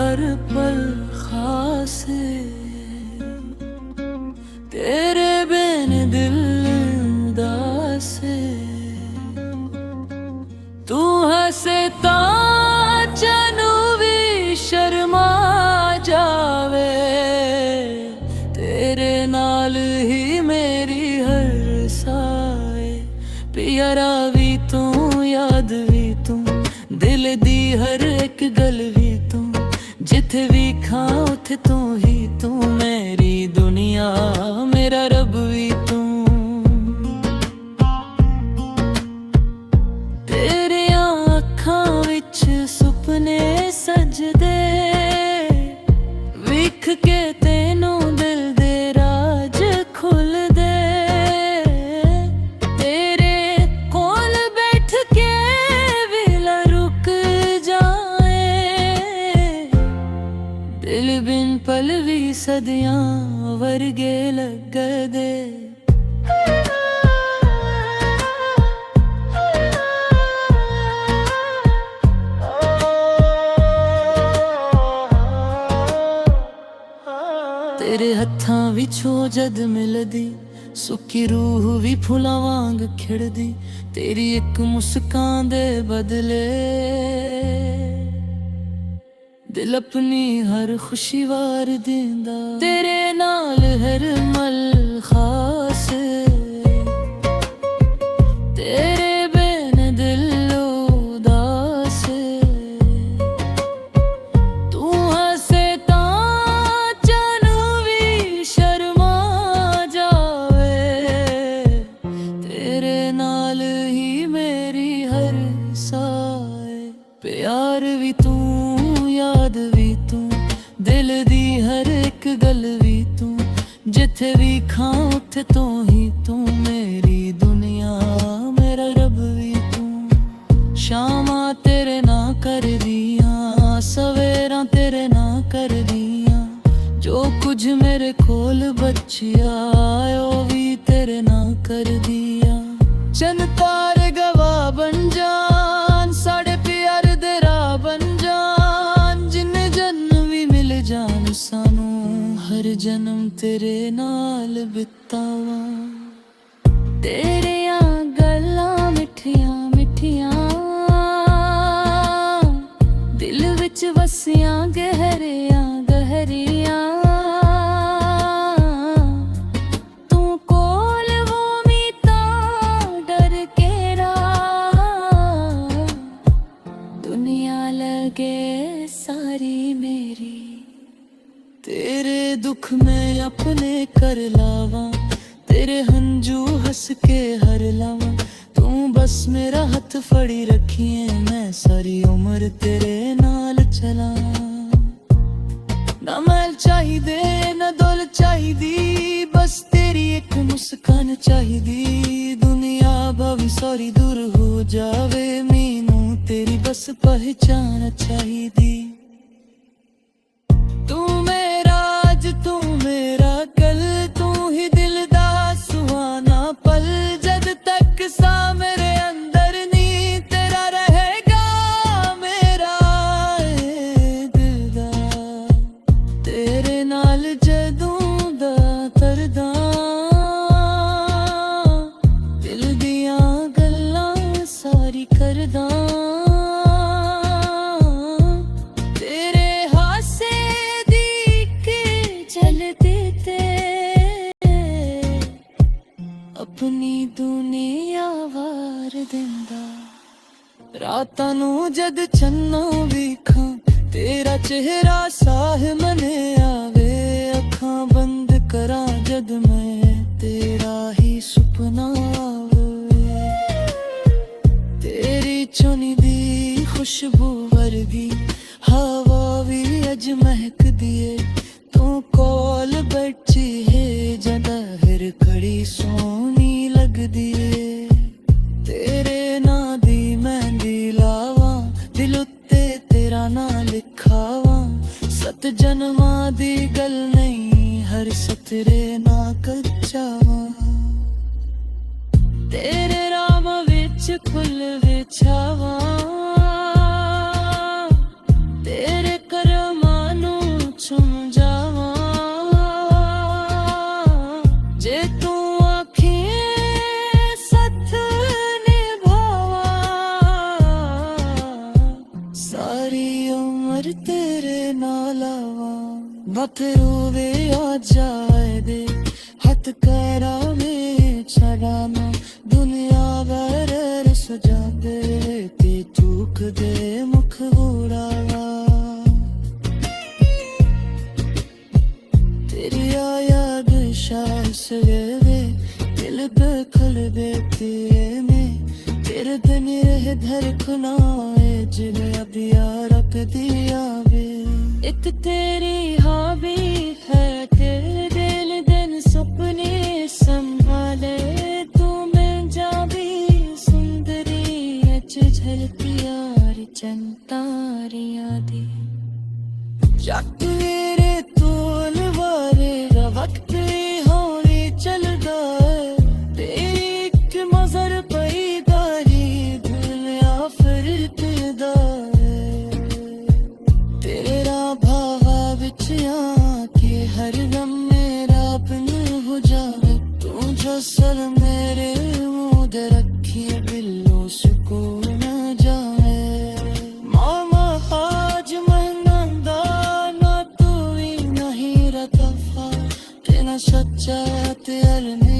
हर पल खास है, तेरे बिन दिल उदास है। तू हसे तां जानू भी शर्मा जावे, तेरे नाल ही मेरी हर साए। प्यारा भी तू, याद भी तू, दिल दी हर एक गल भी तू, जिथे भी खां उथे तू ही तू। मेरी दुनिया मेरा रब भी तू, तेरे आँखां विच सुपने सजदे, विख के तेनू दिल दे राज खुल दे। तेरे कोल बैठ के वेला रुक जाए, दिल बिन पल भी सदियां वर्गे लगदे। तेरे हत्थां विचों जद मिलदी, सुक्की रूह भी फुलां वांग खिड़दी। तेरी एक मुस्कान दे बदले दिल अपनी हर खुशी वार दिंदा। तेरे नाल हर मल खास है, तेरे बिन दिल उदास है। तू हसे तां जानू भी शर्मा जावे, तेरे नाल ही मेरी हर साए। प्यार भी तू, याद भी तू, दिल दी हर एक गल भी तू, जिथे भी खां उथे तू ही तू। मेरी दुनिया मेरा रब भी तू, शामां तेरे ना कर दियां, सवेरां तेरे ना कर दियां। जो कुछ मेरे कोल बचिया ओ भी तेरे ना कर दिया। चन तारे गवाह बन जान, साढ़े प्यार दे राह बन जान। जिन्ने जन्म भी मिल जान सानू, हर जन्म तेरे नाल बितावां। तेरियां गल्लां मिठियां मिठियां, दिल विच वसियां गहरियां गहरियां। तू कोल वो मीता डर के रहा, दुनिया लगे सारी मेरी। तेरे दुख में अपने कर लावां, तेरे हंजू हंस के हर लावां। तू बस मेरा हथ फड़ी रखिए, मैं सारी उम्र तेरे नाल चला। ना मैल चाहिदे ना दौल चाहिदी, बस तेरी एक मुस्कान चाहिदी। दुनिया भावी सारी दूर हो जावे, मैनू तेरी बस पहचान चाहिदी। तू मेरा आज, तू मेरा कल, तू ही दिल दा सुहाना पल। जद तक सा मेरे अंदर नी तेरा रहेगा मेरा दिल दा। तेरे नाल जदों दा तरदा, दिल दियां गल्लां सारी करदा। अपनी दुनिया वार दिंदा, रातां नू जद चन्ना वेखां, तेरा चेहरा साह मने आवे। अखां बंद करां जद मैं, तेरा ही सुपना आवे। तेरी चुनी दी खुशबू वर्गी हवा भी अज महक दिए। तू कोल बैठी है जदा हिर खड़ी सोनी लगदी है। तेरे ना दी मेहंदी लावां, दिल उत्ते तेरा ना लिखावां। सत जन्मां दी गल नहीं, हर सतरे ना कच्चावां। तेरे राम विच फुल विछावां, तेरे करमां मत रोवे आ जाए दे हथ करा में छड़ाना दुनिया वर सजा दे ते चूक दे मुख बुरावा तेरी याद सांस लेवे दिल दखल देती में तेरे दिन रह धड़कनाए जिन्हें अबिया रख दिया वे एक तेरी हॉबी है तेरे दिल दिन सपने संभाले तू मिल जाबी सुंदरी अच झलकी यार चंतारिया दी जग मेरे तोल वारे वक्त हौली चलदा है तेरी एक मजर पई गारी दुनिया फिरदा है तेरे भावा बिच आके हर दम मेरा बिन हो जावे तू जसल मेरे मुंह दे रखी बिल्लो सुकून न जावे मामा आज महंगा ना तू ही नहीं रतफा तेना सच्चा ते अलमी